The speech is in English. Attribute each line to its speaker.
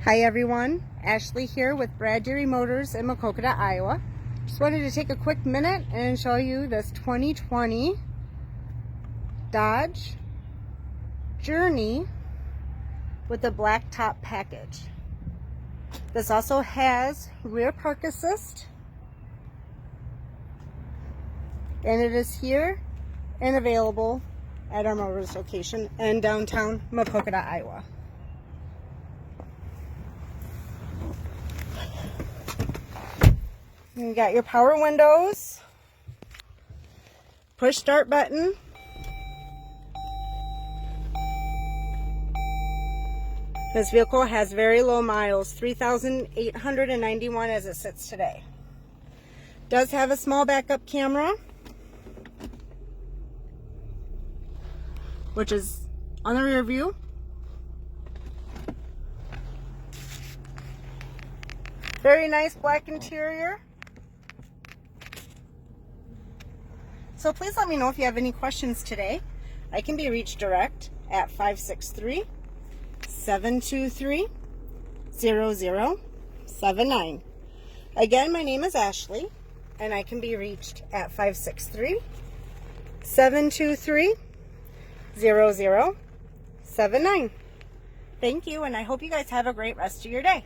Speaker 1: Hi everyone, Ashley here with Bradbury Motors in Macokota, Iowa. Just wanted to take a quick minute and show you this 2020 Dodge Journey with the blacktop package. This also has rear park assist, and it is here and available at our Motors location in downtown Macokota, Iowa. You got your power windows, push start button, this vehicle has very low miles, 3,891 as it sits today. Does have a small backup camera, which is on the rear view. Very nice black interior. So please let me know if you have any questions today. I can be reached direct at 563-723-0079. Again, my name is Ashley, and I can be reached at 563-723-0079. Thank you, and I hope you guys have a great rest of your day.